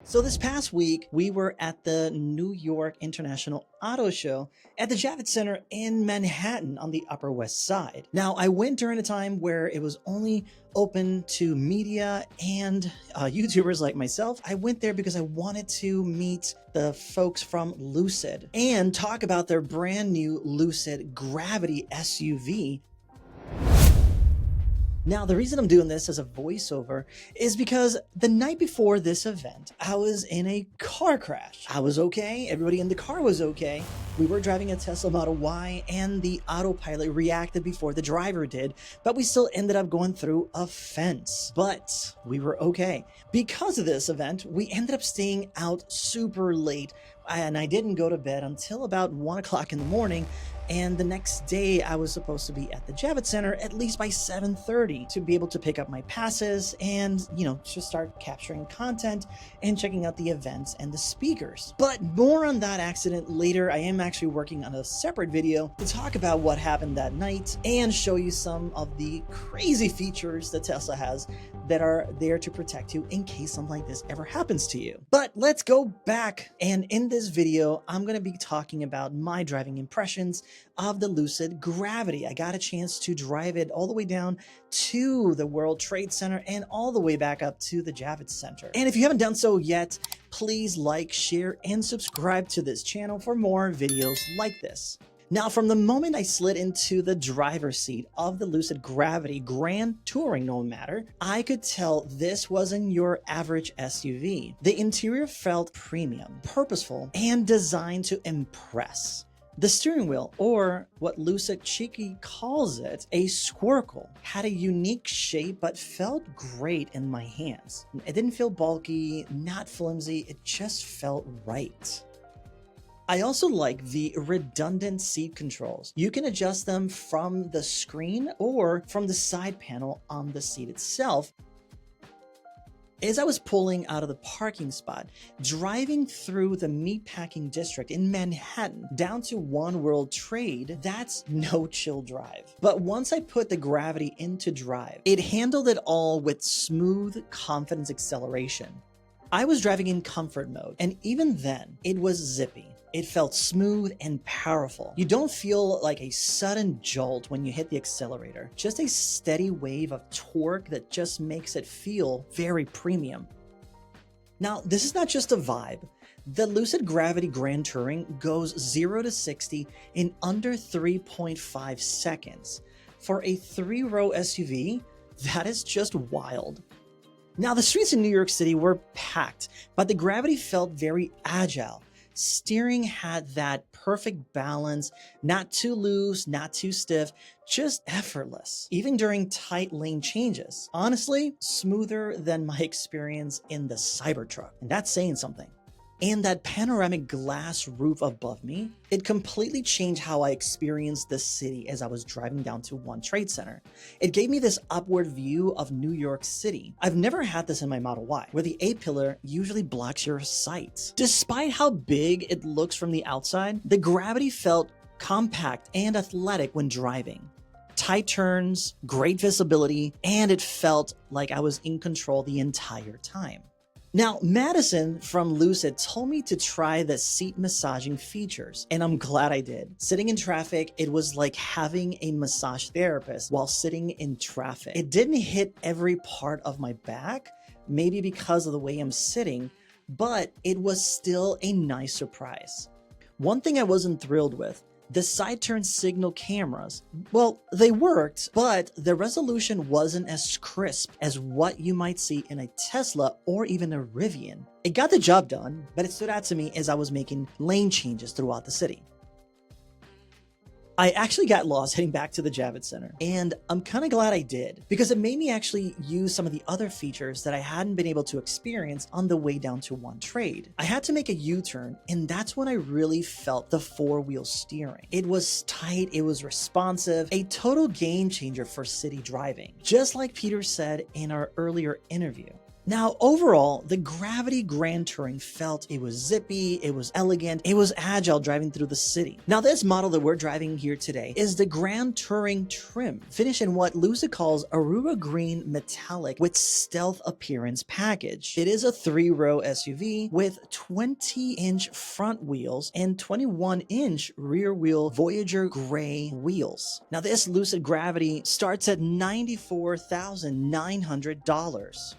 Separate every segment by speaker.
Speaker 1: So this past week, we were at the New York International Auto Show at the Javits Center in Manhattan on the Upper West Side. Now, I went during a time where it was only open to media and YouTubers like myself. I went there because I wanted to meet the folks from Lucid and talk about their brand new Lucid Gravity SUV. Now, the reason I'm doing this as a voiceover is because the night before this event, I was in a car crash. I was okay. Everybody in the car was okay. We were driving a Tesla Model Y and the autopilot reacted before the driver did, but we still ended up going through a fence. But we were okay. Because of this event, we ended up staying out super late, and I didn't go to bed until about 1 o'clock in the morning. And the next day I was supposed to be at the Javits Center at least by 7:30 to be able to pick up my passes and, just start capturing content and checking out the events and the speakers. But more on that accident later. I am actually working on a separate video to talk about what happened that night and show you some of the crazy features that Tesla has that are there to protect you in case something like this ever happens to you. But let's go back. And in this video, I'm going to be talking about my driving impressions of the Lucid Gravity. I got a chance to drive it all the way down to the World Trade Center and all the way back up to the Javits Center. And if you haven't done so yet, please like, share, and subscribe to this channel for more videos like this. Now, from the moment I slid into the driver's seat of the Lucid Gravity Grand Touring Nomad, I could tell this wasn't your average SUV. The interior felt premium, purposeful, and designed to impress. The steering wheel, or what Lucid cheeky calls it, a squircle, had a unique shape but felt great in my hands. It didn't feel bulky, not flimsy, it just felt right. I also like the redundant seat controls. You can adjust them from the screen or from the side panel on the seat itself. As I was pulling out of the parking spot, driving through the meatpacking district in Manhattan down to One World Trade, that's no chill drive. But once I put the Gravity into drive, it handled it all with smooth, confidence acceleration. I was driving in comfort mode, and even then, it was zippy. It felt smooth and powerful. You don't feel like a sudden jolt when you hit the accelerator, just a steady wave of torque that just makes it feel very premium. Now, this is not just a vibe. The Lucid Gravity Grand Touring goes 0 to 60 in under 3.5 seconds. For a 3-row SUV, that is just wild. Now, the streets in New York City were packed, but the Gravity felt very agile. Steering had that perfect balance, not too loose, not too stiff, just effortless, even during tight lane changes. Honestly, smoother than my experience in the Cybertruck, and that's saying something. And that panoramic glass roof above me, it completely changed how I experienced the city as I was driving down to One Trade Center. It gave me this upward view of New York City. I've never had this in my Model Y, where the A-pillar usually blocks your sight. Despite how big it looks from the outside, the Gravity felt compact and athletic when driving. Tight turns, great visibility, and it felt like I was in control the entire time. Now, Madison from Lucid told me to try the seat massaging features, and I'm glad I did. Sitting in traffic, it was like having a massage therapist while sitting in traffic. It didn't hit every part of my back, maybe because of the way I'm sitting, but it was still a nice surprise. One thing I wasn't thrilled with, the side turn signal cameras. Well, they worked, but the resolution wasn't as crisp as what you might see in a Tesla or even a Rivian. It got the job done, but it stood out to me as I was making lane changes throughout the city. I actually got lost heading back to the Javits Center, and I'm kind of glad I did, because it made me actually use some of the other features that I hadn't been able to experience on the way down to One Trade. I had to make a U-turn, and that's when I really felt the four-wheel steering. It was tight, it was responsive, a total game changer for city driving, just like Peter said in our earlier interview. Now, overall, the Gravity Grand Touring felt it was zippy, it was elegant, it was agile driving through the city. Now, this model that we're driving here today is the Grand Touring trim, finished in what Lucid calls Aurora Green Metallic with Stealth Appearance package. It is a 3-row SUV with 20-inch front wheels and 21-inch rear wheel Voyager gray wheels. Now, this Lucid Gravity starts at $94,900.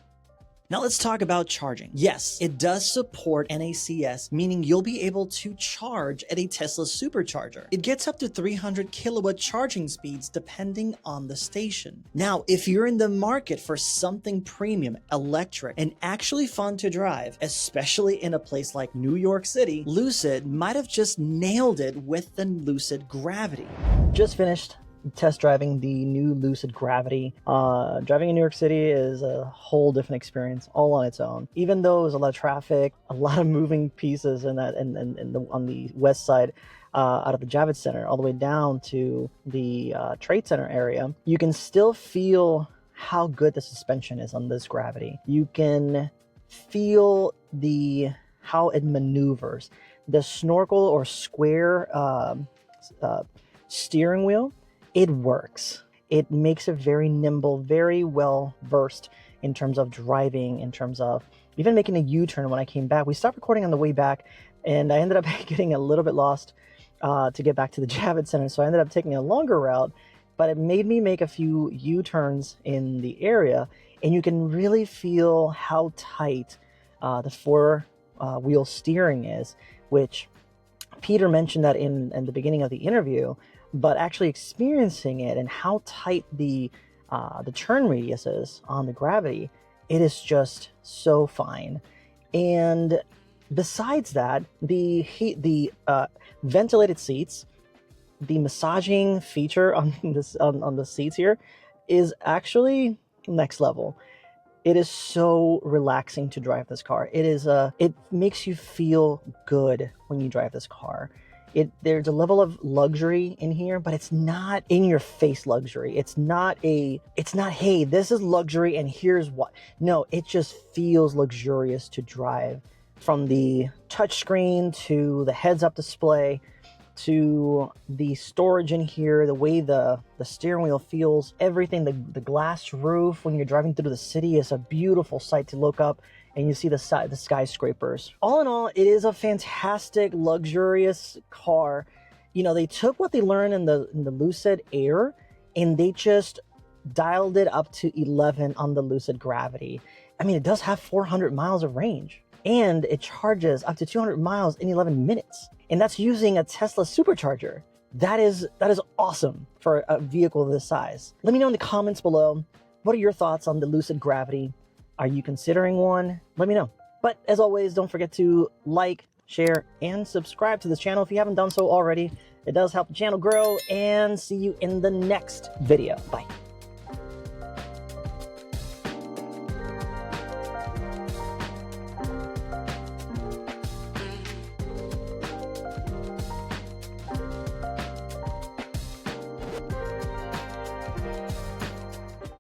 Speaker 1: Now let's talk about charging. Yes, it does support NACS, meaning you'll be able to charge at a Tesla supercharger. It gets up to 300 kilowatt charging speeds depending on the station. Now, if you're in the market for something premium, electric, and actually fun to drive, especially in a place like New York City, Lucid might have just nailed it with the Lucid Gravity. Just finished test driving the new Lucid Gravity. Driving in New York City is a whole different experience all on its own. Even though there's a lot of traffic, a lot of moving pieces in that, on the west side, out of the Javits Center all the way down to the Trade Center area, you can still feel how good the suspension is on this Gravity. You can feel how it maneuvers. The snorkel or square steering wheel, it works. It makes it very nimble, very well versed in terms of driving, in terms of even making a U-turn. When I came back, we stopped recording on the way back, and I ended up getting a little bit lost to get back to the Javits Center, so I ended up taking a longer route, but it made me make a few U-turns in the area, and you can really feel how tight the four-wheel steering is, which Peter mentioned that in the beginning of the interview, but actually experiencing it and how tight the turn radius is on the Gravity, it is just so fine. And besides that, the ventilated seats, the massaging feature on the seats here is actually next level. It is so relaxing to drive this car. It makes you feel good when you drive this car. There's a level of luxury in here, but it's not in your face luxury. It's not, hey, this is luxury and here's what. No, it just feels luxurious to drive. From the touchscreen to the heads-up display to the storage in here, the way the steering wheel feels, everything, the glass roof when you're driving through the city is a beautiful sight to look up, and you see the skyscrapers. All in all, it is a fantastic, luxurious car. You know, they took what they learned in the Lucid Air, and they just dialed it up to 11 on the Lucid Gravity. I mean, it does have 400 miles of range, and it charges up to 200 miles in 11 minutes. And that's using a Tesla supercharger. That is awesome for a vehicle this size. Let me know in the comments below, what are your thoughts on the Lucid Gravity? Are you considering one? Let me know. But as always, don't forget to like, share, and subscribe to this channel if you haven't done so already. It does help the channel grow, and see you in the next video. Bye.